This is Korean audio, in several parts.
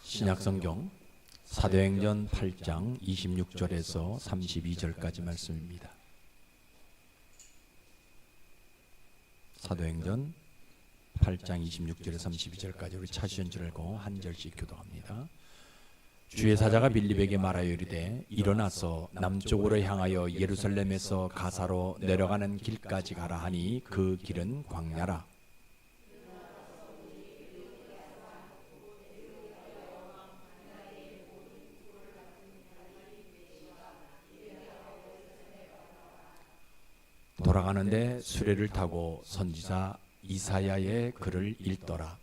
신약성경 사도행전 8장 26절에서 32절까지 말씀입니다. 사도행전 8장 26절에서 32절까지 우리 찾으신 줄 알고 한 절씩 교독합니다. 주의 사자가 빌립에게 말하여 이르되 일어나서 남쪽으로 향하여 예루살렘에서 가사로 내려가는 길까지 가라 하니 그 길은 광야라. 돌아가는데 수레를 타고 선지자 이사야의 글을 읽더라.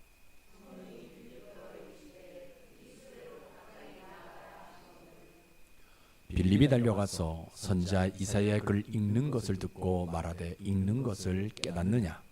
빌립이 달려가서 선지자 이사야의 글을 읽는 것을 듣고 말하되 읽는 것을 깨닫느냐?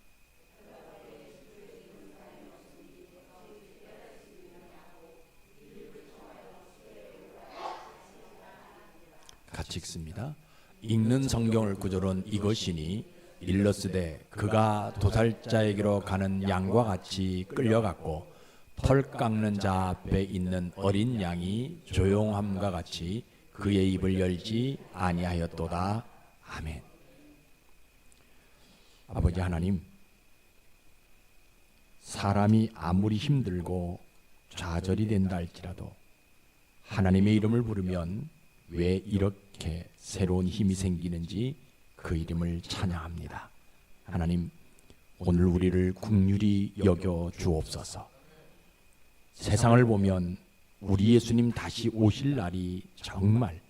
같이 읽습니다. 읽는 성경을 구절은 이것이니 일러스되 그가 도살자에게로 가는 양과 같이 끌려갔고 털 깎는 자 앞에 있는 어린 양이 조용함과 같이 그의 입을 열지 아니하였도다. 아멘. 아버지 하나님, 사람이 아무리 힘들고 좌절이 된다 할지라도 하나님의 이름을 부르면 왜 이렇게 새로운 힘이 생기는지 그 이름을 찬양합니다. 하나님, 오늘 우리를 긍휼히 여겨 주옵소서. 세상을 보면 우리 예수님 다시 오실 날이 정말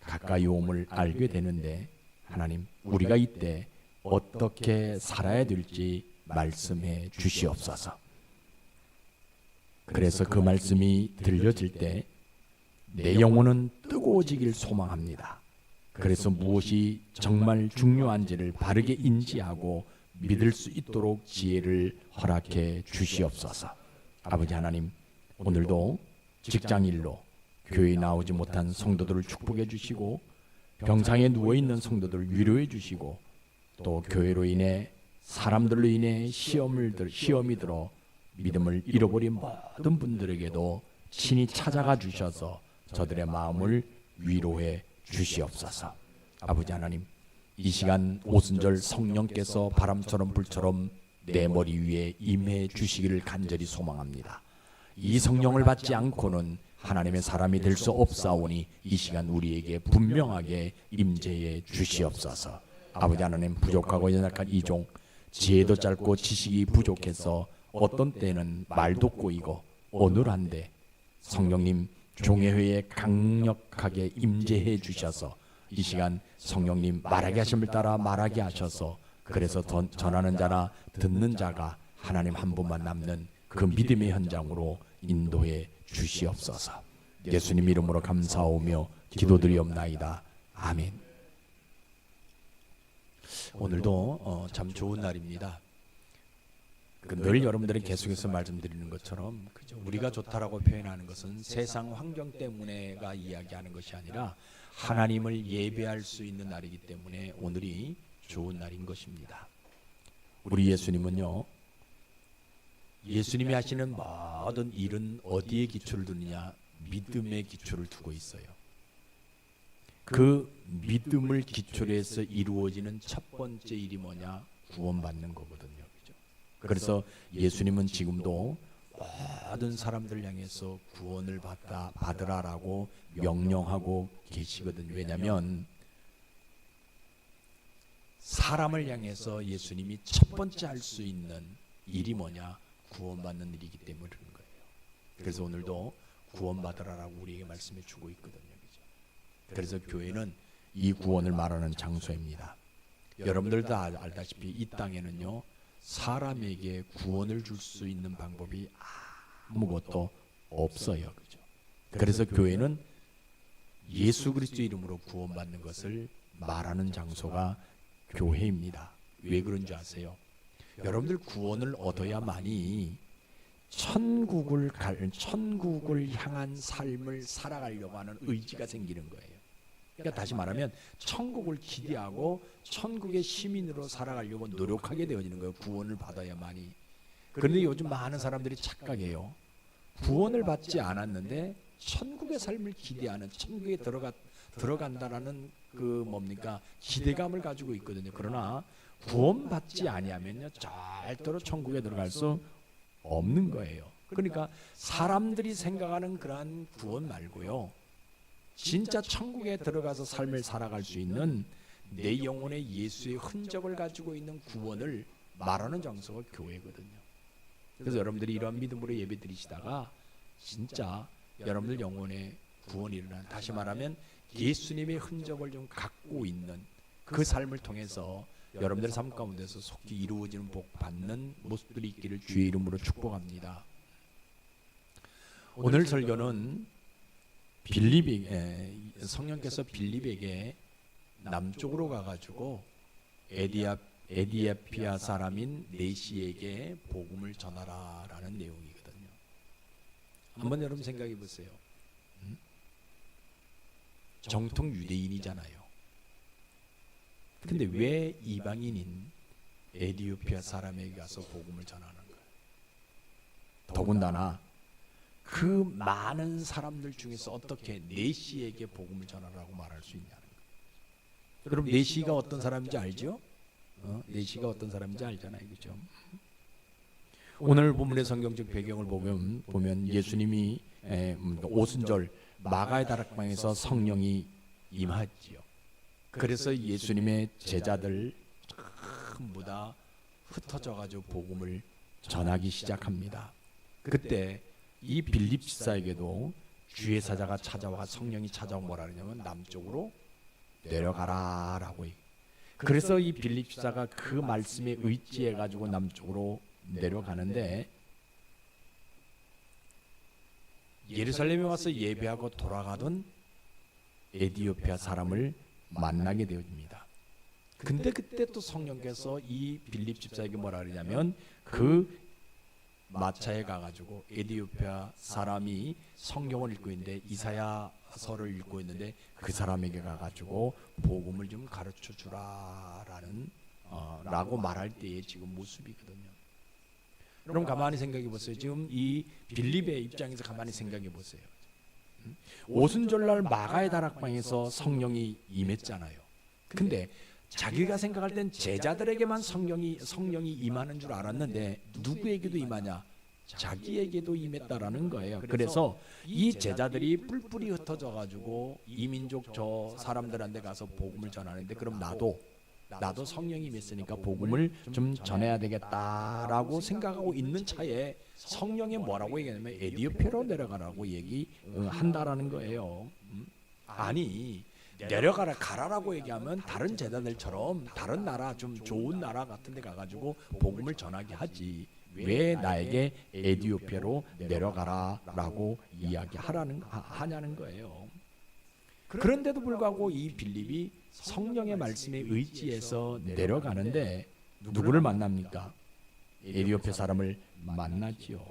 가까이 옴을 알게 되는데 하나님, 우리가 이때 어떻게 살아야 될지 말씀해 주시옵소서. 그래서 그 말씀이 들려질 때 내 영혼은 뜨거워지길 소망합니다. 그래서 무엇이 정말 중요한지를 바르게 인지하고 믿을 수 있도록 지혜를 허락해 주시옵소서. 아버지 하나님, 오늘도 직장일로 교회에 나오지 못한 성도들을 축복해 주시고 병상에 누워있는 성도들을 위로해 주시고 또 교회로 인해 사람들로 인해 시험이 들어 믿음을 잃어버린 모든 분들에게도 친히 찾아가 주셔서 저들의 마음을 위로해 주시옵소서. 아버지 하나님, 이 시간 오순절 성령께서 바람처럼 불처럼 내 머리 위에 임해 주시기를 간절히 소망합니다. 이 성령을 받지 않고는 하나님의 사람이 될 수 없사오니 이 시간 우리에게 분명하게 임재해 주시옵소서. 아버지 하나님, 부족하고 연약한 이종, 지혜도 짧고 지식이 부족해서 어떤 때는 말도 꼬이고 어눌한데 성령님 종의 회에 강력하게 임재해 주셔서 이 시간 성령님 말하게 하심을 따라 말하게 하셔서 그래서 전하는 자나 듣는 자가 하나님 한 분만 남는 그 믿음의 현장으로 인도해 주시옵소서. 예수님 이름으로 감사하오며 기도드리옵나이다. 아멘. 오늘도 참 좋은 날입니다. 늘 여러분들이 계속해서 말씀드리는 것처럼 우리가 좋다라고 표현하는 것은 세상 환경 때문에가 이야기하는 것이 아니라 하나님을 예배할 수 있는 날이기 때문에 오늘이 좋은 날인 것입니다. 우리 예수님은요, 예수님이 하시는 모든 일은 어디에 기초를 두느냐? 믿음의 기초를 두고 있어요. 그 믿음을 기초로 해서 이루어지는 첫 번째 일이 뭐냐? 구원받는 거거든요. 그래서 예수님은 지금도 모든 사람들을 향해서 구원을 받으라라고 명령하고 계시거든요. 왜냐하면 사람을 향해서 예수님이 첫 번째 할 수 있는 일이 뭐냐? 구원받는 일이기 때문에 그런 거예요. 그래서 오늘도 구원받으라라고 우리에게 말씀해 주고 있거든요. 그래서 교회는 이 구원을 말하는 장소입니다. 여러분들도 알다시피 이 땅에는요, 사람에게 구원을 줄 수 있는 방법이 아무것도 없어요. 그죠? 그래서 교회는 예수 그리스도 이름으로 구원받는 것을 말하는 장소가 교회입니다. 왜 그런지 아세요? 여러분들 구원을 얻어야만이 천국을 향한 삶을 살아가려고 하는 의지가 생기는 거예요. 그러니까 다시 말하면 천국을 기대하고 천국의 시민으로 살아가려고 노력하게 되어지는 거예요. 구원을 받아야만이. 그런데 요즘 많은 사람들이 착각해요. 구원을 받지 않았는데 천국의 삶을 기대하는, 천국에 들어간다라는 그 뭡니까 기대감을 가지고 있거든요. 그러나 구원받지 아니하면요 절대로 천국에 들어갈 수 없는 거예요. 그러니까 사람들이 생각하는 그러한 구원 말고요, 진짜 천국에 들어가서 삶을 살아갈 수 있는 내 영혼의 예수의 흔적을 가지고 있는 구원을 말하는 장소가 교회거든요. 그래서 여러분들이 이러한 믿음으로 예배 드리시다가 진짜 여러분들 영혼의 구원이 일어나는, 다시 말하면 예수님의 흔적을 좀 갖고 있는 그 삶을 통해서 여러분들의 삶 가운데서 속히 이루어지는 복 받는 모습들이 있기를 주의 이름으로 축복합니다. 오늘 설교는 성령께서 빌립에게 남쪽으로 가가지고 에디오피아 사람인 네시에게 복음을 전하라라는 내용이거든요. 한번 여러분 생각해 보세요. 정통 유대인이잖아요. 근데 왜 이방인인 에디오피아 사람에게 가서 복음을 전하는 거예요? 더군다나 그 많은 사람들 중에서 어떻게 네시에게 복음을 전하라고 말할 수 있냐는 거예요. 그럼 네시가 어떤 사람인지 알죠? 네시가 어떤 사람인지 알잖아요, 그렇죠? 오늘 본문의 성경적 배경을 보면 예수님이 오순절 마가의 다락방에서 성령이 임하지요. 그래서 예수님의 제자들 전부 다 흩어져 가지고 복음을 전하기 시작합니다. 그때 이 빌립 집사에게도 주의 사자가 찾아와, 성령이 찾아와 뭐라 그러냐면 남쪽으로 내려가라라고. 그래서 이 빌립 집사가 그 말씀에 의지해 가지고 남쪽으로 내려가는데, 예루살렘에 와서 예배하고 돌아가던 에디오피아 사람을 만나게 되어집니다. 근데 그때 또 성령께서 이 빌립 집사에게 뭐라 그러냐면, 그 마차에 가가지고 에디오피아 사람이 성경을 읽고 있는데, 이사야서를 읽고 있는데 그 사람에게 가가지고 복음을 좀 가르쳐 주라라는 라고 말할 때의 지금 모습이거든요. 그럼 가만히 생각해 보세요. 지금 이 빌립의 입장에서 가만히 생각해 보세요. 오순절날 마가의 다락방에서 성령이 임했잖아요. 근데 자기가 생각할 땐 제자들에게만 성령이 임하는 줄 알았는데 누구에게도 임하냐? 자기에게도 임했다라는 거예요. 그래서 이 제자들이 뿔뿔이 흩어져 가지고 이민족 저 사람들한테 가서 복음을 전하는데, 그럼 나도 성령이 임했으니까 복음을 좀 전해야 되겠다라고 생각하고 있는 차에 성령이 뭐라고 얘기하냐면 에디오피아로 내려가라고 얘기한다라는 거예요. 아니, 내려가라, 가라라고 얘기하면 다른 제자들처럼 다른 나라, 좀 좋은 나라 같은 데 가가지고 복음을 전하게 하지, 왜 나에게 에디오피아로 내려가라라고 이야기하냐는 거예요. 그런데도 불구하고 이 빌립이 성령의 말씀에 의지해서 내려가는데 누구를 만납니까? 에디오피아 사람을 만나지요.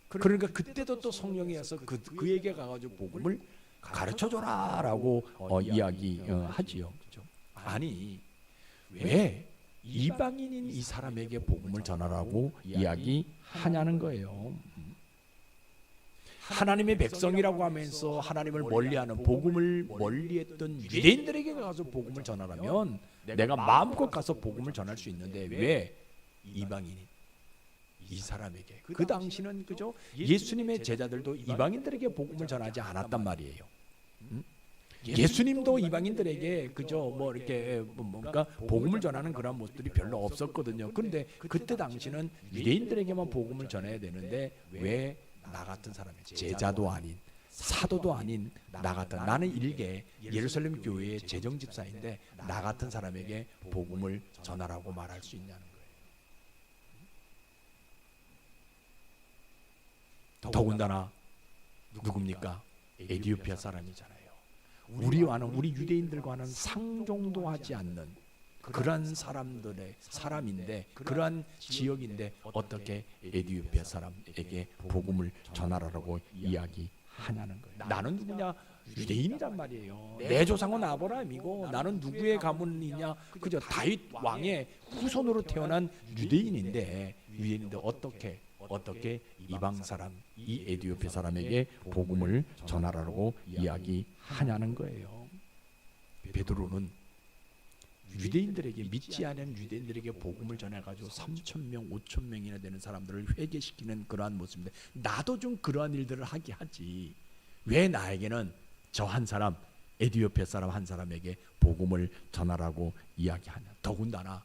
그러니까 그때도 또 성령이 와서 그에게 가가지고 복음을 가르쳐줘라라고 이야기하지요. 그렇죠? 아니, 왜 이방인인 이 사람에게 복음을 전하라고 이야기하냐는 거예요. 하나님의 백성이라고 하면서 하나님을 멀리하는, 복음을 멀리했던 유대인들에게 가서 복음을 전하라면 내가 마음껏 가서 복음을 전할 수 있는데 왜 이방인인 이 사람에게? 그 당시는 그죠, 예수님의 제자들도 이방인들에게 복음을 전하지 않았단 말이에요. 예수님도 이방인들에게 그저 뭐 이렇게 뭔가 복음을 전하는 그런 모습들이 별로 없었거든요. 그런데 그때 당시는 유대인들에게만 복음을 전해야 되는데 왜 나 같은 사람이, 제자도 아닌 사도도 아닌 나 같은, 나는 일개 예루살렘 교회의 재정집사인데 나 같은 사람에게 복음을 전하라고 말할 수 있냐는 거예요. 더군다나 누굽니까? 에디오피아 사람이잖아요. 우리 유대인들과는 상종도 하지 않는 그러한 사람인데, 그러한 지역인데 어떻게 에디오피아 사람에게 복음을 전하라고 이야기하냐는 거예요. 나는 누구냐? 유대인이란 말이에요. 내 조상은 아브라함이고 나는 누구의 가문이냐? 그저 다윗 왕의 후손으로 태어난 유대인인데 어떻게 어떻게 이방 사람, 이 에디오피아 사람에게 복음을 전하라고 이야기하냐는 거예요. 베드로는 유대인들에게, 믿지 않은 유대인들에게 복음을 전해가지고 3,000명, 5,000명이나 되는 사람들을 회개시키는 그러한 모습인데, 나도 좀 그러한 일들을 하게 하지. 왜 나에게는 저 한 사람, 에디오피아 사람 한 사람에게 복음을 전하라고 이야기하냐. 더군다나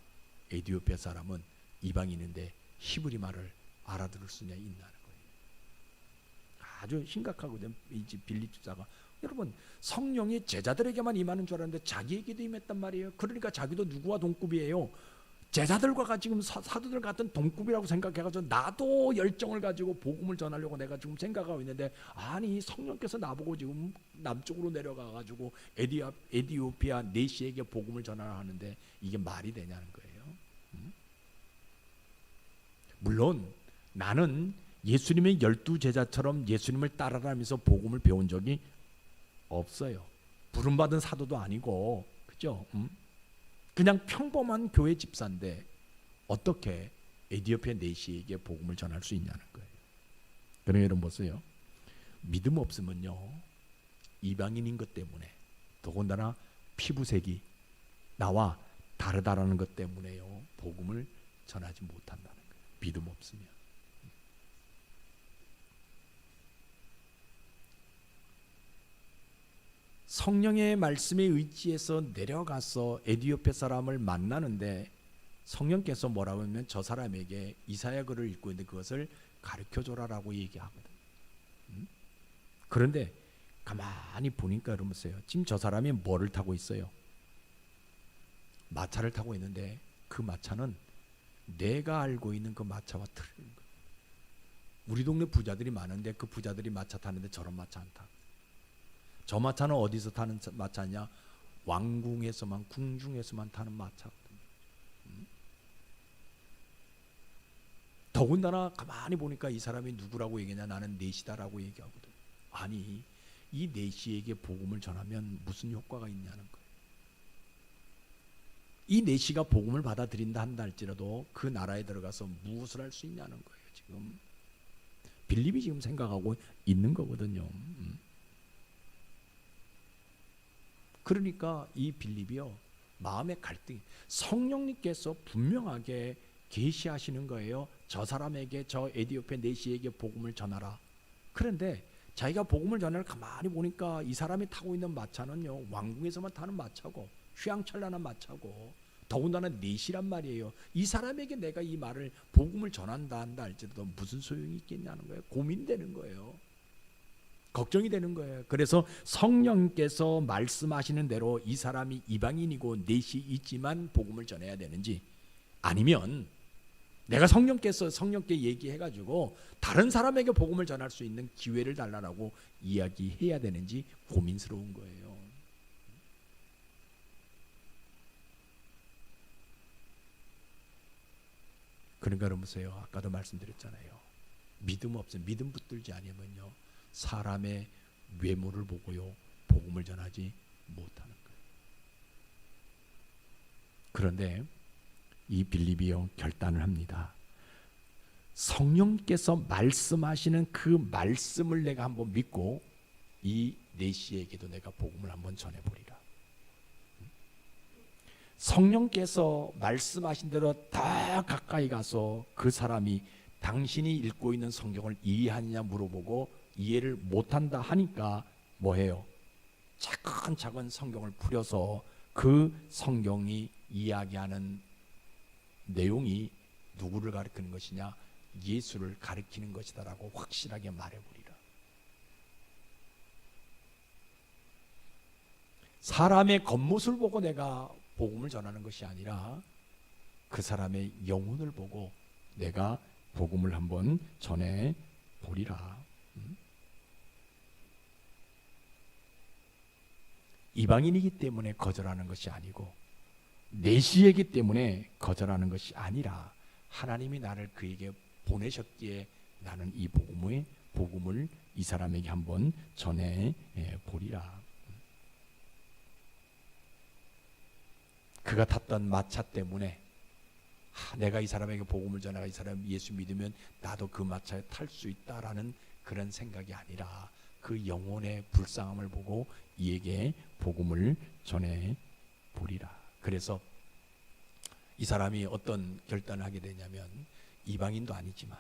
에디오피아 사람은 이방인인데 히브리 말을 알아들을 수냐 있나는 거예요. 아주 심각하거든. 이 빌립 집사가, 여러분, 성령이 제자들에게만 임하는 줄 알았는데 자기에게도 임했단 말이에요. 그러니까 자기도 누구와 동급이에요? 제자들과 지금 사도들 같은 동급이라고 생각해가지고 나도 열정을 가지고 복음을 전하려고 내가 지금 생각하고 있는데, 아니 성령께서 나보고 지금 남쪽으로 내려가가지고 에디오피아 네시에게 복음을 전하라 하는데 이게 말이 되냐는 거예요. 물론 나는 예수님의 12제자처럼 예수님을 따라가면서 복음을 배운 적이 없어요. 부름받은 사도도 아니고, 그죠? 그냥 평범한 교회 집사인데 어떻게 에디오피아 네시에게 복음을 전할 수 있냐는 거예요. 그러면 여러분 보세요. 믿음 없으면요, 이방인인 것 때문에, 더군다나 피부색이 나와 다르다라는 것 때문에요, 복음을 전하지 못한다는 거예요. 믿음 없으면. 성령의 말씀에 의지해서 내려가서 에디오피아 사람을 만나는데 성령께서 뭐라고 하면 저 사람에게 이사야서를 읽고 있는데 그것을 가르쳐줘라라고 얘기하거든. 그런데 가만히 보니까 여러분세요, 지금 저 사람이 뭐를 타고 있어요? 마차를 타고 있는데 그 마차는 내가 알고 있는 그 마차와 틀린 거예요. 우리 동네 부자들이 많은데 그 부자들이 마차 타는데 저런 마차 안 타. 저 마차는 어디서 타는 마차냐? 왕궁에서만, 궁중에서만 타는 마차거든요. 더군다나 가만히 보니까 이 사람이 누구라고 얘기하냐? 나는 네시다라고 얘기하거든. 아니, 이 네시에게 복음을 전하면 무슨 효과가 있냐는 거예요. 이 네시가 복음을 받아들인다 한다 할지라도 그 나라에 들어가서 무엇을 할 수 있냐는 거예요. 지금 빌립이 지금 생각하고 있는 거거든요. 그러니까 이 빌립이요, 마음의 갈등이, 성령님께서 분명하게 계시하시는 거예요. 저 사람에게, 저 에디오피아 네시에게 복음을 전하라. 그런데 자기가 복음을 전하를 가만히 보니까 이 사람이 타고 있는 마차는요, 왕궁에서만 타는 마차고 휘황찬란한 마차고, 더군다나 네시란 말이에요. 이 사람에게 내가 이 말을, 복음을 전한다 한다 할지라도 무슨 소용이 있겠냐는 거예요. 고민되는 거예요. 걱정이 되는 거예요. 그래서 성령께서 말씀하시는 대로 이 사람이 이방인이고 넷이 있지만 복음을 전해야 되는지, 아니면 내가 성령께 얘기해가지고 다른 사람에게 복음을 전할 수 있는 기회를 달라고 이야기해야 되는지 고민스러운 거예요. 그러니까 여러분세요, 아까도 말씀드렸잖아요. 믿음 없으면, 믿음 붙들지 않으면요, 사람의 외모를 보고요, 복음을 전하지 못하는 거예요. 그런데 이 빌립이요, 결단을 합니다. 성령께서 말씀하시는 그 말씀을 내가 한번 믿고 이 네시에게도 내가 복음을 한번 전해보리라. 성령께서 말씀하신 대로 더 가까이 가서 그 사람이 당신이 읽고 있는 성경을 이해하느냐 물어보고 이해를 못한다 하니까 뭐해요? 차근차근 성경을 풀어서 그 성경이 이야기하는 내용이 누구를 가리키는 것이냐? 예수를 가리키는 것이다라고 확실하게 말해버리라. 사람의 겉모습을 보고 내가 복음을 전하는 것이 아니라 그 사람의 영혼을 보고 내가 복음을 한번 전해 보리라. 이방인이기 때문에 거절하는 것이 아니고 내시이기 때문에 거절하는 것이 아니라 하나님이 나를 그에게 보내셨기에 나는 이 복음을 이 사람에게 한번 전해 보리라. 그가 탔던 마차 때문에 내가 이 사람에게 복음을 전하고 이 사람이 예수 믿으면 나도 그 마차에 탈 수 있다라는 그런 생각이 아니라 그 영혼의 불쌍함을 보고 이에게 복음을 전해 보리라. 그래서 이 사람이 어떤 결단을 하게 되냐면 이방인도 아니지만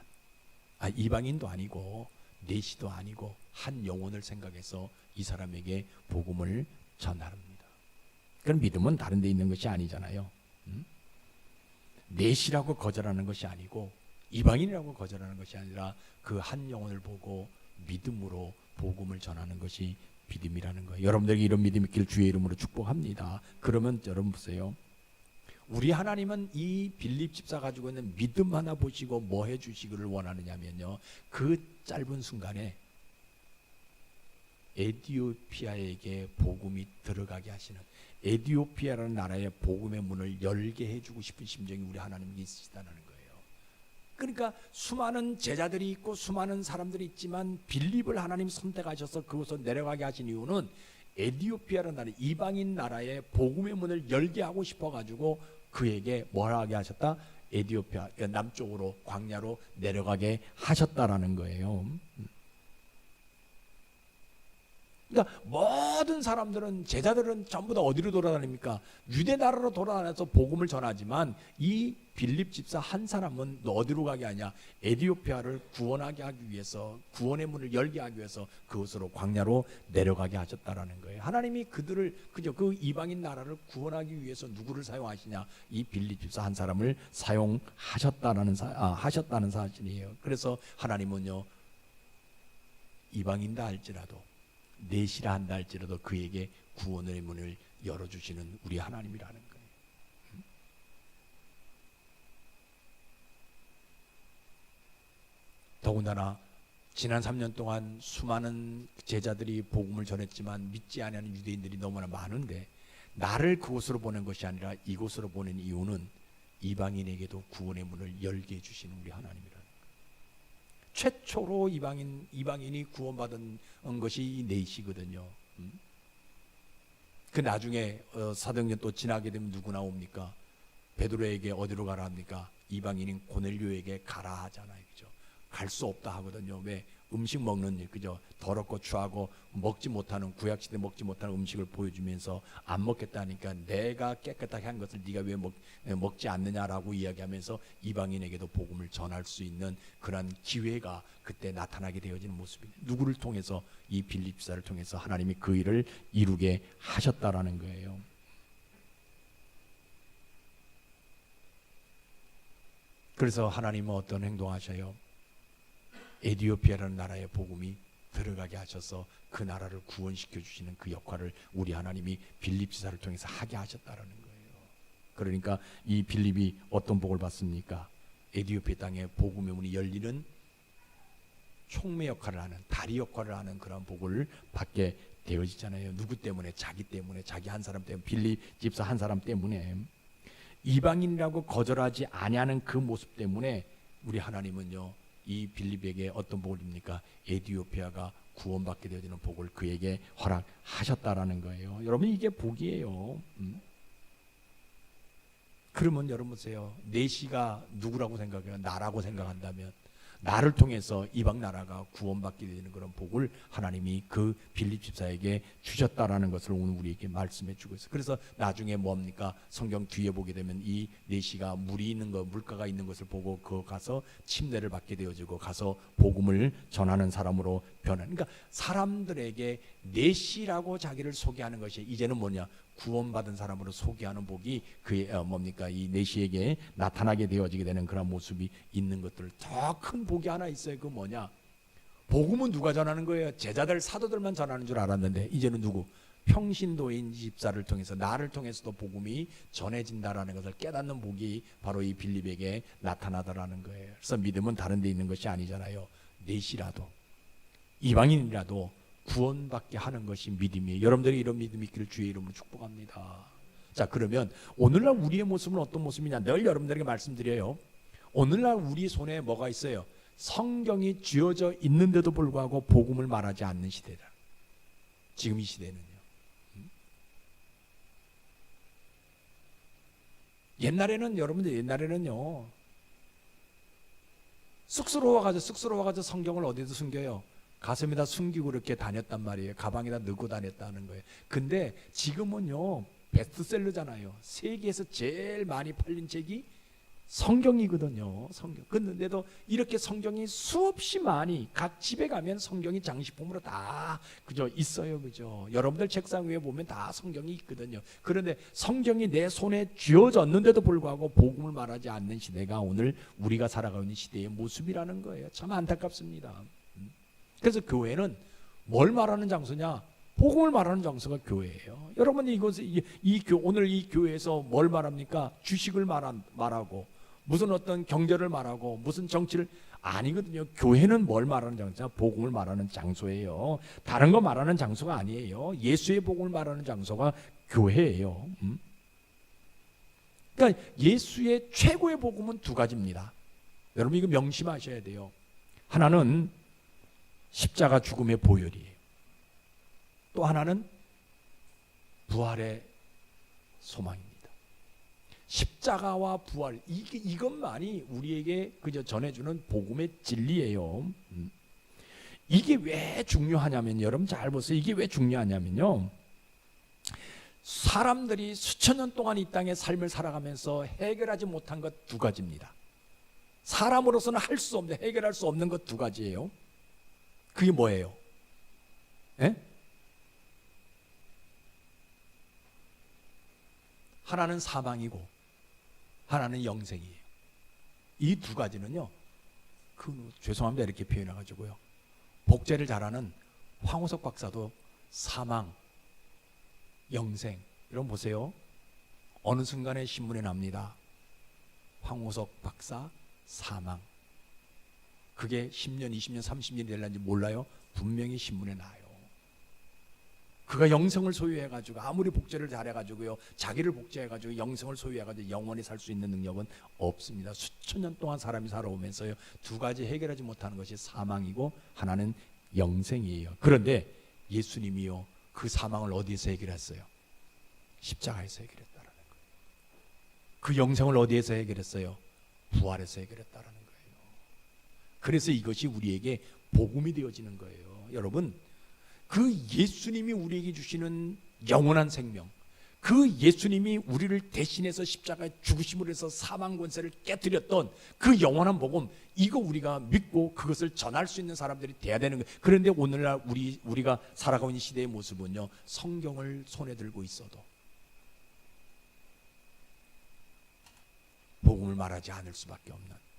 이방인도 아니고 내시도 아니고 한 영혼을 생각해서 이 사람에게 복음을 전합니다. 그럼 믿음은 다른 데 있는 것이 아니잖아요. 내시라고 거절하는 것이 아니고 이방인이라고 거절하는 것이 아니라 그 한 영혼을 보고 믿음으로 복음을 전하는 것이 믿음이라는 거예요. 여러분들에게 이런 믿음이 있기를 주의 이름으로 축복합니다. 그러면 여러분 보세요. 우리 하나님은 이 빌립 집사 가지고 있는 믿음 하나 보시고 뭐 해주시기를 원하느냐면요, 그 짧은 순간에 에티오피아에게 복음이 들어가게 하시는, 에티오피아라는 나라의 복음의 문을 열게 해주고 싶은 심정이 우리 하나님께 있으시다는 거예요. 그러니까 수많은 제자들이 있고 수많은 사람들이 있지만 빌립을 하나님 선택하셔서 그곳으로 내려가게 하신 이유는 에티오피아라는 나라, 이방인 나라의 복음의 문을 열게 하고 싶어가지고 그에게 뭘 하게 하셨다? 에티오피아 남쪽으로 광야로 내려가게 하셨다라는 거예요. 그러니까 모든 사람들은, 제자들은 전부 다 어디로 돌아다닙니까? 유대 나라로 돌아다녀서 복음을 전하지만 이 빌립 집사 한 사람은 어디로 가게 하냐? 에티오피아를 구원하게 하기 위해서, 구원의 문을 열게 하기 위해서 그곳으로 광야로 내려가게 하셨다라는 거예요. 하나님이 그들을 그저 그 이방인 나라를 구원하기 위해서 누구를 사용하시냐? 이 빌립 집사 한 사람을 사용하셨다는 하셨다는 사실이에요. 그래서 하나님은요, 이방인다 할지라도 내시라 한다 할지라도 그에게 구원의 문을 열어주시는 우리 하나님이라는 거예요. 더군다나 지난 3년 동안 수많은 제자들이 복음을 전했지만 믿지 않는 유대인들이 너무나 많은데 나를 그곳으로 보낸 것이 아니라 이곳으로 보낸 이유는 이방인에게도 구원의 문을 열게 해주시는 우리 하나님이라는 거예요. 최초로 이방인이 구원받은 것이 이 내시거든요. 그 나중에 사도행전 또 지나게 되면 누구 나옵니까? 베드로에게 어디로 가라 합니까? 이방인인 고넬료에게 가라 하잖아요. 그죠? 갈 수 없다 하거든요. 왜? 음식 먹는 일, 그죠? 더럽고 추하고 먹지 못하는, 구약시대 먹지 못하는 음식을 보여주면서 안 먹겠다니까 내가 깨끗하게 한 것을 네가 왜 먹지 않느냐라고 이야기하면서 이방인에게도 복음을 전할 수 있는 그런 기회가 그때 나타나게 되어지는 모습이에요. 누구를 통해서? 이 빌립 집사를 통해서 하나님이 그 일을 이루게 하셨다라는 거예요. 그래서 하나님은 어떤 행동하셔요? 에티오피아라는 나라의 복음이 들어가게 하셔서 그 나라를 구원시켜 주시는 그 역할을 우리 하나님이 빌립 지사를 통해서 하게 하셨다라는 거예요. 그러니까 이 빌립이 어떤 복을 받습니까? 에티오피아 땅에 복음의 문이 열리는 촉매 역할을 하는, 다리 역할을 하는 그런 복을 받게 되어지잖아요. 누구 때문에? 자기 때문에, 자기 한 사람 때문에, 빌립 집사 한 사람 때문에. 이방인이라고 거절하지 아니하는 그 모습 때문에 우리 하나님은요, 이 빌립에게 어떤 복을 줍니까? 에티오피아가 구원받게 되어지는 복을 그에게 허락하셨다라는 거예요. 여러분, 이게 복이에요. 그러면 여러분 보세요. 내시가 누구라고 생각해요? 나라고 생각한다면 나를 통해서 이방 나라가 구원받게 되는 그런 복을 하나님이 그 빌립 집사에게 주셨다라는 것을 오늘 우리에게 말씀해 주고 있어요. 그래서 나중에 뭡니까? 성경 뒤에 보게 되면 이 내시가 물이 있는 것, 물가가 있는 것을 보고 그 가서 침례를 받게 되어지고 가서 복음을 전하는 사람으로 변하는. 그러니까 사람들에게 내시라고 자기를 소개하는 것이 이제는 뭐냐? 구원받은 사람으로 소개하는 복이 그의 뭡니까? 이 내시에게 나타나게 되어지게 되는 그런 모습이 있는 것들. 더 큰 복이 하나 있어요. 그 뭐냐? 복음은 누가 전하는 거예요? 제자들, 사도들만 전하는 줄 알았는데 이제는 누구? 평신도인 집사를 통해서, 나를 통해서도 복음이 전해진다라는 것을 깨닫는 복이 바로 이 빌립에게 나타나더라는 거예요. 그래서 믿음은 다른 데 있는 것이 아니잖아요. 내시라도, 이방인이라도 구원받게 하는 것이 믿음이에요. 여러분들이 이런 믿음이 있기를 주의 이름으로 축복합니다. 자, 그러면 오늘날 우리의 모습은 어떤 모습이냐? 늘 여러분들에게 말씀드려요. 오늘날 우리 손에 뭐가 있어요? 성경이 쥐어져 있는데도 불구하고 복음을 말하지 않는 시대다. 지금 이 시대는요. 여러분들 옛날에는요, 쑥스러워가지고 성경을 어디서 숨겨요? 가슴에다 숨기고 이렇게 다녔단 말이에요. 가방에다 넣고 다녔다는 거예요. 근데 지금은요, 베스트셀러잖아요. 세계에서 제일 많이 팔린 책이 성경이거든요. 성경. 그런데도 이렇게 성경이 수없이 많이 각 집에 가면 성경이 장식품으로 다 그죠 있어요. 그죠? 여러분들 책상 위에 보면 다 성경이 있거든요. 그런데 성경이 내 손에 쥐어졌는데도 불구하고 복음을 말하지 않는 시대가 오늘 우리가 살아가고 있는 시대의 모습이라는 거예요. 참 안타깝습니다. 그래서 교회는 뭘 말하는 장소냐? 복음을 말하는 장소가 교회예요. 여러분이 오늘 이 교회에서 뭘 말합니까? 주식을 말하고 무슨 어떤 경제를 말하고 무슨 정치를 아니거든요. 교회는 뭘 말하는 장소냐? 복음을 말하는 장소예요. 다른 거 말하는 장소가 아니에요. 예수의 복음을 말하는 장소가 교회예요. 그러니까 예수의 최고의 복음은 두 가지입니다. 여러분 이거 명심하셔야 돼요. 하나는 십자가 죽음의 보혈이에요. 또 하나는 부활의 소망입니다. 십자가와 부활, 이것만이 우리에게 그저 전해주는 복음의 진리예요. 이게 왜 중요하냐면, 여러분 잘 보세요. 이게 왜 중요하냐면요, 사람들이 수천 년 동안 이 땅의 삶을 살아가면서 해결하지 못한 것 두 가지입니다. 사람으로서는 할 수 없는, 해결할 수 없는 것 두 가지예요. 그게 뭐예요? 예? 하나는 사망이고 하나는 영생이에요. 이 두 가지는요, 죄송합니다 이렇게 표현해가지고요, 복제를 잘하는 황우석 박사도 사망, 영생 이런 보세요. 어느 순간에 신문에 납니다. 황우석 박사 사망. 그게 10년, 20년, 30년이 될는지 몰라요. 분명히 신문에 나요. 그가 영생을 소유해가지고 아무리 복제를 잘해가지고요, 자기를 복제해가지고 영생을 소유해가지고 영원히 살 수 있는 능력은 없습니다. 수천 년 동안 사람이 살아오면서요, 두 가지 해결하지 못하는 것이 사망이고 하나는 영생이에요. 그런데 예수님이요, 그 사망을 어디에서 해결했어요? 십자가에서 해결했다라는 거예요. 그 영생을 어디에서 해결했어요? 부활에서 해결했다라는 거예요. 그래서 이것이 우리에게 복음이 되어지는 거예요. 여러분, 그 예수님이 우리에게 주시는 영원한 생명, 그 예수님이 우리를 대신해서 십자가에 죽으심으로 해서 사망 권세를 깨뜨렸던 그 영원한 복음, 이거 우리가 믿고 그것을 전할 수 있는 사람들이 돼야 되는 거예요. 그런데 오늘날 우리가 살아가고 있는 시대의 모습은요, 성경을 손에 들고 있어도 복음을 말하지 않을 수밖에 없는,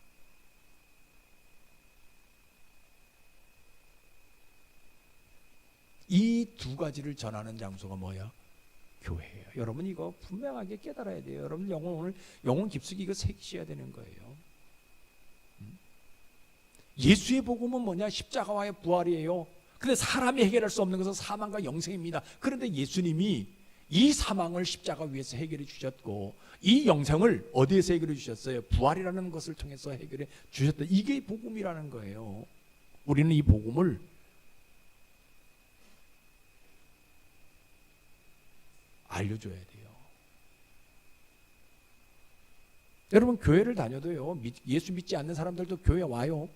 이 두 가지를 전하는 장소가 뭐야? 교회예요. 여러분 이거 분명하게 깨달아야 돼요. 여러분 오늘 영혼 깊숙이 이거 새기셔야 되는 거예요. 예수의 복음은 뭐냐? 십자가와의 부활이에요. 근데 사람이 해결할 수 없는 것은 사망과 영생입니다. 그런데 예수님이 이 사망을 십자가 위에서 해결해 주셨고, 이 영생을 어디에서 해결해 주셨어요? 부활이라는 것을 통해서 해결해 주셨다. 이게 복음이라는 거예요. 우리는 이 복음을 알려줘야 돼요. 여러분 교회를 다녀도요, 예수 믿지 않는 사람들도 교회 와요.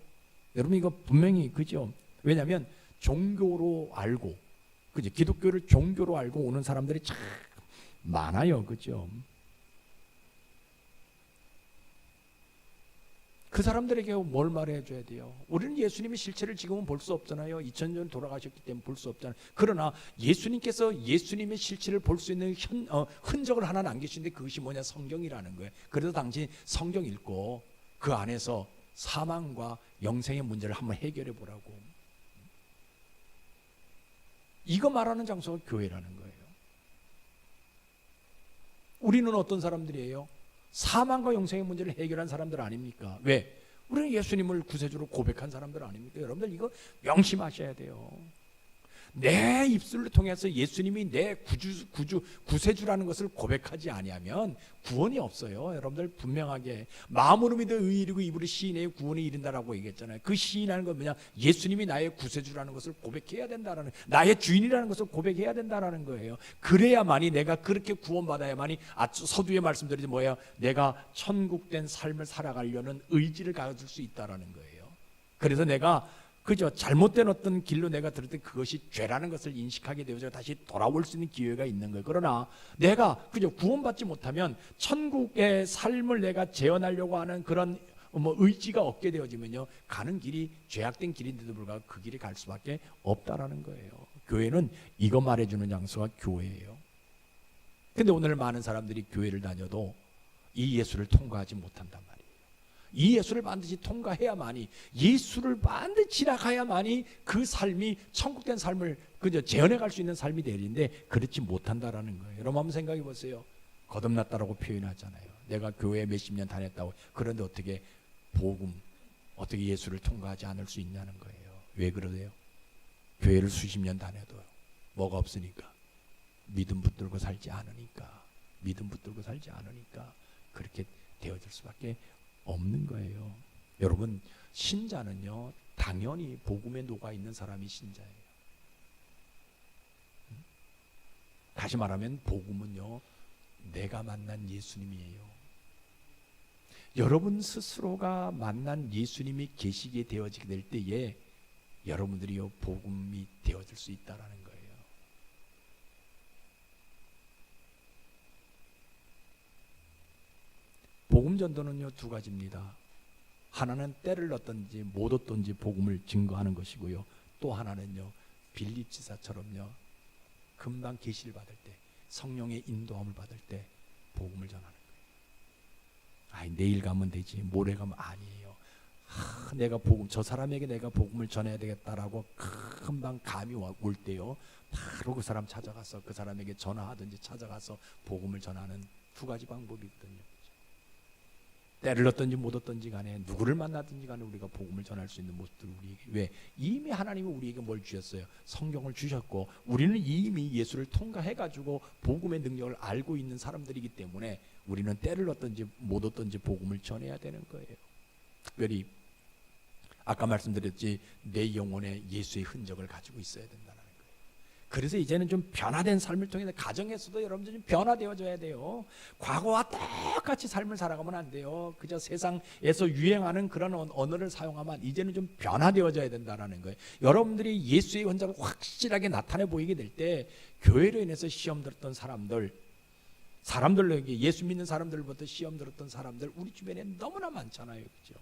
여러분 이거 분명히 그죠? 왜냐하면 종교로 알고, 그죠? 기독교를 종교로 알고 오는 사람들이 참 많아요, 그죠? 그 사람들에게 뭘 말해줘야 돼요? 우리는 예수님의 실체를 지금은 볼 수 없잖아요. 2000년 돌아가셨기 때문에 볼 수 없잖아요. 그러나 예수님께서 예수님의 실체를 볼 수 있는 흔적을 하나 남기시는데 그것이 뭐냐? 성경이라는 거예요. 그래서 당신 성경 읽고 그 안에서 사망과 영생의 문제를 한번 해결해 보라고. 이거 말하는 장소가 교회라는 거예요. 우리는 어떤 사람들이에요? 사망과 영생의 문제를 해결한 사람들 아닙니까? 왜? 우리는 예수님을 구세주로 고백한 사람들 아닙니까? 여러분들 이거 명심하셔야 돼요. 내 입술을 통해서 예수님이 내 구세주라는 것을 고백하지 아니하면 구원이 없어요. 여러분들 분명하게 마음으로 믿어 의에 이르고 입으로 시인해 구원에 이른다라고 얘기했잖아요. 그 시인하는 건 뭐냐? 예수님이 나의 구세주라는 것을 고백해야 된다라는, 나의 주인이라는 것을 고백해야 된다라는 거예요. 그래야만이 내가 그렇게 구원받아야만이 서두에 말씀드리지 뭐예요? 내가 천국된 삶을 살아가려는 의지를 가질 수 있다라는 거예요. 그래서 내가 그저 잘못된 어떤 길로 내가 들을 때 그것이 죄라는 것을 인식하게 되어서 다시 돌아올 수 있는 기회가 있는 거예요. 그러나 내가 그저 구원받지 못하면 천국의 삶을 내가 재현하려고 하는 그런 의지가 없게 되어지면요, 가는 길이 죄악된 길인데도 불구하고 그 길이 갈 수밖에 없다라는 거예요. 교회는 이거 말해주는 장소가 교회예요. 근데 오늘 많은 사람들이 교회를 다녀도 이 예수를 통과하지 못한단 말이에요. 이 예수를 반드시 통과해야만이, 예수를 반드시 지나가야만이 그 삶이 천국된 삶을 그저 재현해 갈 수 있는 삶이 되는데 그렇지 못한다라는 거예요. 여러분 한번 생각해 보세요. 거듭났다라고 표현하잖아요. 내가 교회에 몇십 년 다녔다고. 그런데 어떻게 복음, 어떻게 예수를 통과하지 않을 수 있냐는 거예요. 왜 그러세요? 교회를 수십 년 다녀도 뭐가 없으니까, 믿음 붙들고 살지 않으니까, 믿음 붙들고 살지 않으니까 그렇게 되어질 수밖에 없는 거예요. 여러분, 신자는요 당연히 복음에 녹아 있는 사람이 신자예요. 다시 말하면 복음은요 내가 만난 예수님이에요. 여러분 스스로가 만난 예수님이 계시게 되어지게 될 때에 여러분들이요 복음이 되어질 수 있다라는 거예요. 복음 전도는요 두 가지입니다. 하나는 때를 얻든지 못 얻든지 복음을 증거하는 것이고요. 또 하나는요 빌립 지사처럼요 금방 계시를 받을 때, 성령의 인도함을 받을 때 복음을 전하는 거예요. 내일 가면 되지, 모레 가면 아니에요. 내가 복음, 저 사람에게 내가 복음을 전해야 되겠다라고 금방 감이 올 때요 바로 그 사람 찾아가서 그 사람에게 전화하든지 찾아가서 복음을 전하는 두 가지 방법이 있거든요. 때를 얻든지 못 얻든지 간에 누구를 만나든지 간에 우리가 복음을 전할 수 있는 모습들 우리에게, 왜? 이미 하나님이 우리에게 뭘 주셨어요? 성경을 주셨고 우리는 이미 예수를 통과해가지고 복음의 능력을 알고 있는 사람들이기 때문에 우리는 때를 얻든지 못 얻든지 복음을 전해야 되는 거예요. 특별히 아까 말씀드렸지, 내 영혼에 예수의 흔적을 가지고 있어야 된다는 거예요. 그래서 이제는 좀 변화된 삶을 통해서 가정에서도 여러분들 좀 변화되어져야 돼요. 과거와 똑같이 삶을 살아가면 안 돼요. 그저 세상에서 유행하는 그런 언어를 사용하면 이제는 좀 변화되어져야 된다는 거예요. 여러분들이 예수의 흔적을 확실하게 나타내 보이게 될 때 교회로 인해서 시험 들었던 사람들로 예수 믿는 사람들부터 시험 들었던 사람들 우리 주변에 너무나 많잖아요. 그죠?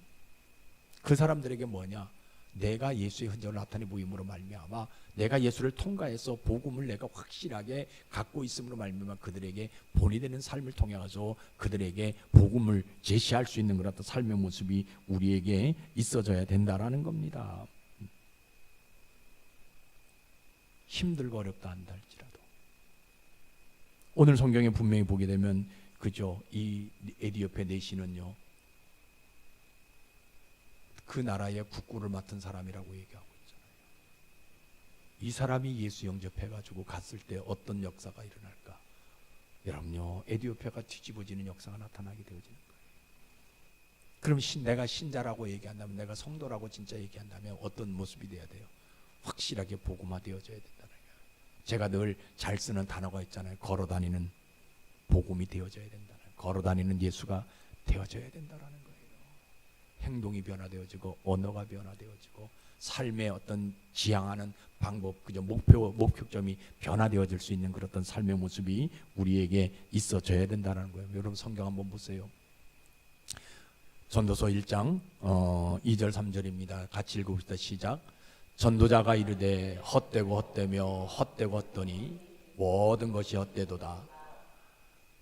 그 사람들에게 뭐냐? 내가 예수의 흔적을 나타내 보임으로 말미암아 내가 예수를 통과해서 복음을 내가 확실하게 갖고 있음으로 말미암아 그들에게 본이 되는 삶을 통해서 그들에게 복음을 제시할 수 있는 그런 삶의 모습이 우리에게 있어져야 된다라는 겁니다. 힘들고 어렵다 한다 할지라도 오늘 성경에 분명히 보게 되면 그죠, 이 에디오페 내시는요 그 나라의 국구를 맡은 사람이라고 얘기하고 있잖아요. 이 사람이 예수 영접해가지고 갔을 때 어떤 역사가 일어날까? 여러분요, 에디오피아가 뒤집어지는 역사가 나타나게 되어지는 거예요. 그럼 내가 신자라고 얘기한다면, 내가 성도라고 진짜 얘기한다면 어떤 모습이 돼야 돼요? 확실하게 복음화되어져야 된다는 거예요. 제가 늘 잘 쓰는 단어가 있잖아요. 걸어다니는 복음이 되어져야 된다는, 걸어다니는 예수가 되어져야 된다는 거예요. 행동이 변화되어지고 언어가 변화되어지고 삶의 어떤 지향하는 방법, 그저 목표점이 변화되어질 수 있는 그런 어떤 삶의 모습이 우리에게 있어져야 된다는 거예요. 여러분 성경 한번 보세요. 전도서 1장 2절 3절입니다. 같이 읽어봅시다. 시작. 전도자가 이르되 헛되고 헛되며 헛되고 헛되니 모든 것이 헛되도다.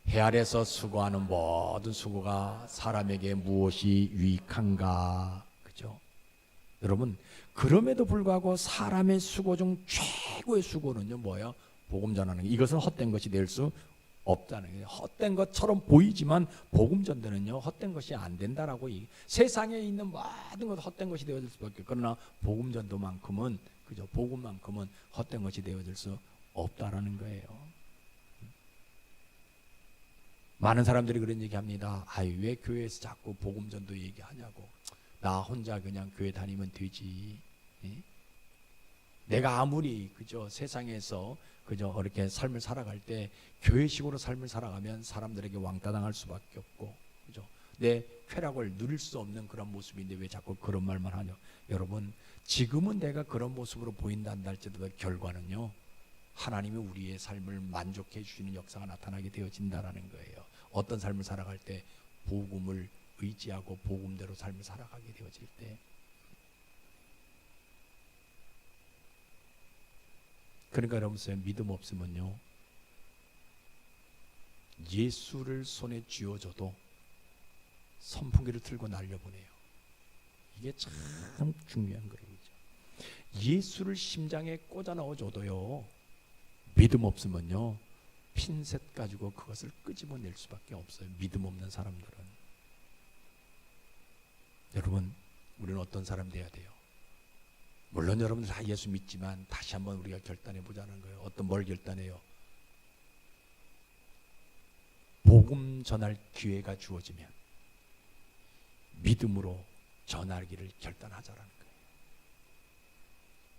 해 아래서 수고하는 모든 수고가 사람에게 무엇이 유익한가? 그죠? 여러분, 그럼에도 불구하고 사람의 수고 중 최고의 수고는요 뭐예요? 복음 전하는 거. 이것은 헛된 것이 될 수 없다는 거예요. 헛된 것처럼 보이지만 복음 전도는요 헛된 것이 안 된다라고. 세상에 있는 모든 것 헛된 것이 되어질 수밖에. 그러나 복음 전도만큼은 그죠? 복음만큼은 헛된 것이 되어질 수 없다라는 거예요. 많은 사람들이 그런 얘기합니다. 아유, 왜 교회에서 자꾸 복음 전도 얘기하냐고. 나 혼자 그냥 교회 다니면 되지. 예? 내가 아무리 그죠 세상에서 그죠 이렇게 삶을 살아갈 때 교회식으로 삶을 살아가면 사람들에게 왕따 당할 수밖에 없고, 그죠? 내 쾌락을 누릴 수 없는 그런 모습인데 왜 자꾸 그런 말만 하냐? 여러분, 지금은 내가 그런 모습으로 보인단다 할지라도 결과는요, 하나님이 우리의 삶을 만족해 주시는 역사가 나타나게 되어진다라는 거예요. 어떤 삶을 살아갈 때 복음을 의지하고 복음대로 삶을 살아가게 되어질 때, 그러니까 여러분, 믿음 없으면요, 예수를 손에 쥐어줘도 선풍기를 틀고 날려보내요. 이게 참 중요한 거예요. 예수를 심장에 꽂아 넣어줘도요, 믿음 없으면요, 핀셋 가지고 그것을 끄집어낼 수밖에 없어요. 믿음 없는 사람들은. 여러분, 우리는 어떤 사람 돼야 돼요? 물론 여러분들 다 예수 믿지만 다시 한번 우리가 결단해 보자는 거예요. 어떤 뭘 결단해요? 복음 전할 기회가 주어지면 믿음으로 전하기를 결단하자라는 거예요.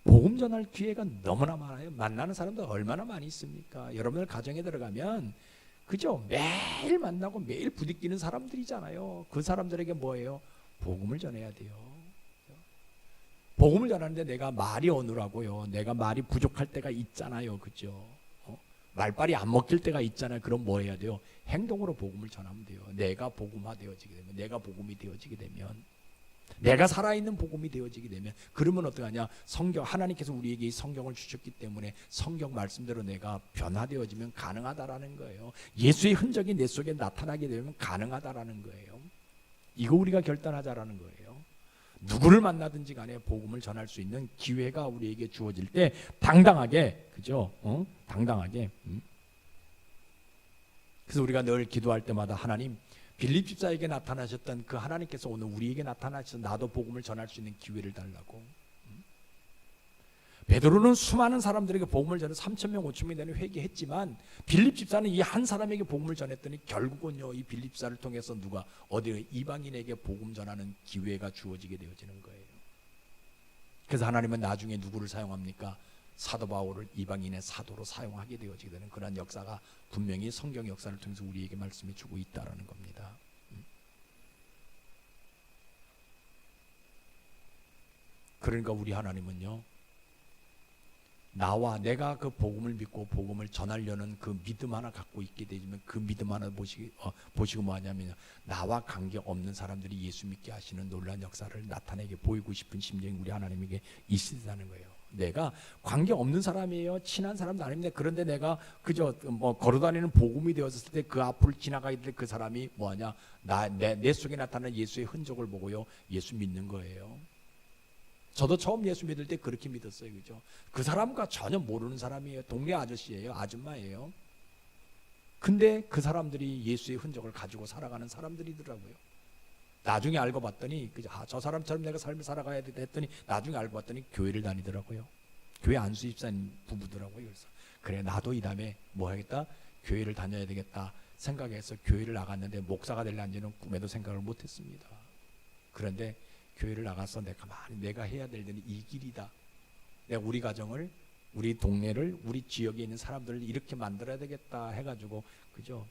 복음 전할 기회가 너무나 많아요. 만나는 사람도 얼마나 많이 있습니까? 여러분들 가정에 들어가면 그죠? 매일 만나고 매일 부딪히는 사람들이잖아요. 그 사람들에게 뭐예요? 복음을 전해야 돼요. 복음을 전하는데 내가 말이 어느라고요, 내가 말이 부족할 때가 있잖아요. 그죠? 말빨이 안 먹힐 때가 있잖아요. 그럼 뭐 해야 돼요? 행동으로 복음을 전하면 돼요. 내가 복음화 되어지게 되면, 내가 복음이 되어지게 되면, 내가 살아있는 복음이 되어지게 되면, 그러면 어떡하냐? 성경, 하나님께서 우리에게 이 성경을 주셨기 때문에 성경 말씀대로 내가 변화되어지면 가능하다라는 거예요. 예수의 흔적이 내 속에 나타나게 되면 가능하다라는 거예요. 이거 우리가 결단하자라는 거예요. 누구를 만나든지 간에 복음을 전할 수 있는 기회가 우리에게 주어질 때 당당하게, 그죠? 당당하게. 그래서 우리가 늘 기도할 때마다 하나님, 빌립 집사에게 나타나셨던 그 하나님께서 오늘 우리에게 나타나셔서 나도 복음을 전할 수 있는 기회를 달라고. 베드로는 수많은 사람들에게 복음을 전해 3,000명 5,000명이 되는 회개했지만, 빌립 집사는 이 한 사람에게 복음을 전했더니 결국은요, 이 빌립 집사를 통해서 누가 어디 이방인에게 복음 전하는 기회가 주어지게 되어지는 거예요. 그래서 하나님은 나중에 누구를 사용합니까? 사도 바울을 이방인의 사도로 사용하게 되어지게 되는 그런 역사가 분명히 성경 역사를 통해서 우리에게 말씀해 주고 있다라는 겁니다. 그러니까 우리 하나님은요, 나와 내가 그 복음을 믿고 복음을 전하려는 그 믿음 하나 갖고 있게 되면, 그 믿음 하나 보시고 뭐 하냐면, 나와 관계 없는 사람들이 예수 믿게 하시는 놀라운 역사를 나타내게 보이고 싶은 심정이 우리 하나님에게 있으시다는 거예요. 내가 관계 없는 사람이에요. 친한 사람도 아닙니다. 그런데 내가 그저 뭐 걸어다니는 복음이 되었을 때 그 앞을 지나가게 될 그 사람이 뭐하냐? 내 속에 나타나는 예수의 흔적을 보고요, 예수 믿는 거예요. 저도 처음 예수 믿을 때 그렇게 믿었어요. 그죠? 그 사람과 전혀 모르는 사람이에요. 동네 아저씨예요. 아줌마예요. 근데 그 사람들이 예수의 흔적을 가지고 살아가는 사람들이더라고요. 나중에 알고 봤더니 저 사람처럼 내가 삶을 살아가야 돼 했더니, 나중에 알고 봤더니 교회를 다니더라고요. 교회 안수 집사님 부부더라고요. 그래서 그래, 나도 이 다음에 뭐 하겠다? 교회를 다녀야 되겠다 생각해서 교회를 나갔는데, 목사가 될는지는 꿈에도 생각을 못했습니다. 그런데 교회를 나가서 내가 해야 될 일은 이 길이다. 내가 우리 가정을, 우리 동네를, 우리 지역에 있는 사람들을 이렇게 만들어야 되겠다 해가지고, 그죠?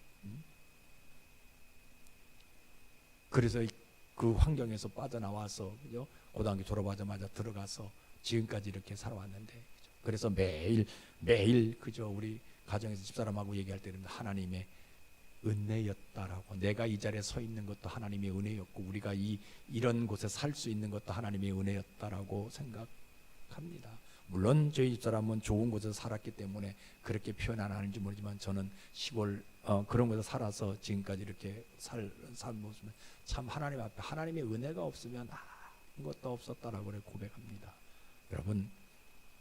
그래서 그 환경에서 빠져나와서, 그죠? 고등학교 졸업하자마자 들어가서 지금까지 이렇게 살아왔는데, 그죠? 그래서 매일 그죠? 우리 가정에서 집사람하고 얘기할 때는 하나님의 은혜였다라고, 내가 이 자리에 서 있는 것도 하나님의 은혜였고, 우리가 이런 곳에 살 수 있는 것도 하나님의 은혜였다라고 생각합니다. 물론 저희 집사람은 좋은 곳에서 살았기 때문에 그렇게 표현 안 하는지 모르지만, 저는 시골 그런 곳에서 살아서 지금까지 이렇게 산 모습은 참 하나님 앞에 하나님의 은혜가 없으면 아무것도 없었다라고 고백합니다. 여러분,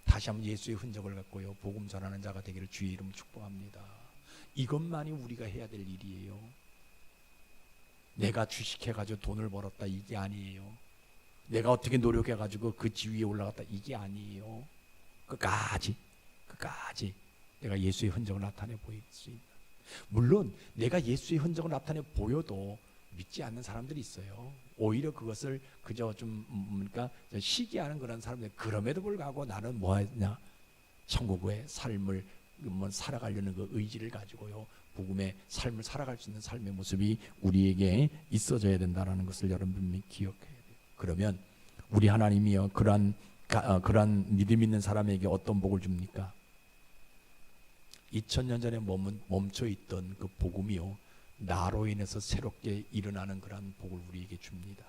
다시 한번 예수의 흔적을 갖고요, 복음 전하는 자가 되기를 주의 이름 축복합니다. 이것만이 우리가 해야 될 일이에요. 내가 주식해가지고 돈을 벌었다, 이게 아니에요. 내가 어떻게 노력해가지고 그 지위에 올라갔다, 이게 아니에요. 끝까지 내가 예수의 흔적을 나타내 보일 수 있는. 물론 내가 예수의 흔적을 나타내 보여도 믿지 않는 사람들이 있어요. 오히려 그것을 그저 좀 그러니까 시기하는 그런 사람들. 그럼에도 불구하고 나는 뭐 하냐, 천국의 삶을 살아가려는 그 의지를 가지고요, 복음의 삶을 살아갈 수 있는 삶의 모습이 우리에게 있어져야 된다는 것을 여러분이 기억해야 돼요. 그러면 우리 하나님이요, 그러한 믿음 있는 사람에게 어떤 복을 줍니까? 2000년 전에 멈춰 있던 그 복음이요, 나로 인해서 새롭게 일어나는 그러한 복을 우리에게 줍니다.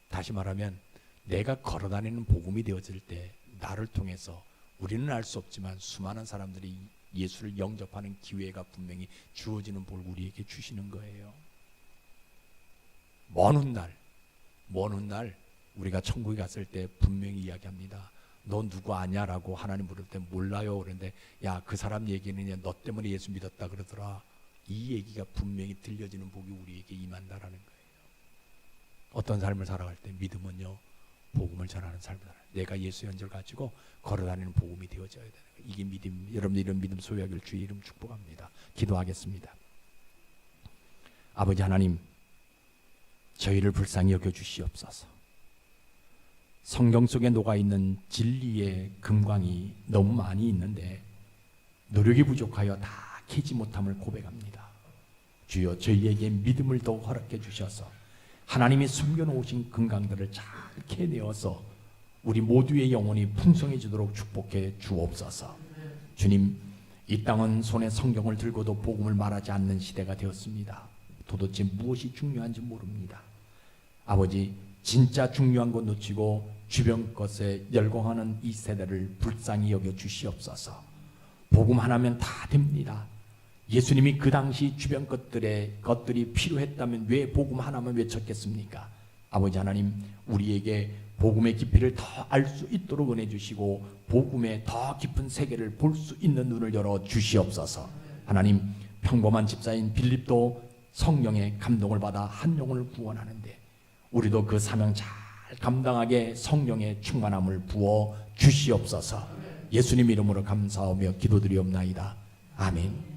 다시 말하면 내가 걸어다니는 복음이 되어질 때 나를 통해서 우리는 알 수 없지만 수많은 사람들이 예수를 영접하는 기회가 분명히 주어지는 복을 우리에게 주시는 거예요. 먼 훗날 우리가 천국에 갔을 때 분명히 이야기합니다. 너 누구 아냐라고 하나님 물을 때 몰라요. 그런데 야, 그 사람 얘기는 너 때문에 예수 믿었다 그러더라. 이 얘기가 분명히 들려지는 복이 우리에게 임한다라는 거예요. 어떤 삶을 살아갈 때 믿음은요, 복음을 전하는 삶을 살아요. 내가 예수의 흔적을 가지고 걸어다니는 복음이 되어져야 되는 거예요. 이게 믿음. 여러분 이런 믿음 소유하길 주의 이름 축복합니다. 기도하겠습니다. 아버지 하나님, 저희를 불쌍히 여겨주시옵소서. 성경 속에 녹아있는 진리의 금광이 너무 많이 있는데 노력이 부족하여 다 캐지 못함을 고백합니다. 주여, 저희에게 믿음을 더 허락해 주셔서 하나님이 숨겨놓으신 금강들을 잘 캐내어서 우리 모두의 영혼이 풍성해지도록 축복해 주옵소서. 주님, 이 땅은 손에 성경을 들고도 복음을 말하지 않는 시대가 되었습니다. 도대체 무엇이 중요한지 모릅니다. 아버지, 진짜 중요한 것 놓치고 주변 것에 열광하는 이 세대를 불쌍히 여겨 주시옵소서. 복음 하나면 다 됩니다. 예수님이 그 당시 주변 것들이 필요했다면 왜 복음 하나만 외쳤겠습니까? 아버지 하나님, 우리에게 복음의 깊이를 더 알 수 있도록 은혜 주시고 복음의 더 깊은 세계를 볼 수 있는 눈을 열어 주시옵소서. 하나님, 평범한 집사인 빌립도 성령의 감동을 받아 한 영혼을 구원하는데 우리도 그 사명 잘 감당하게 성령의 충만함을 부어 주시옵소서. 예수님 이름으로 감사하며 기도드리옵나이다. 아멘.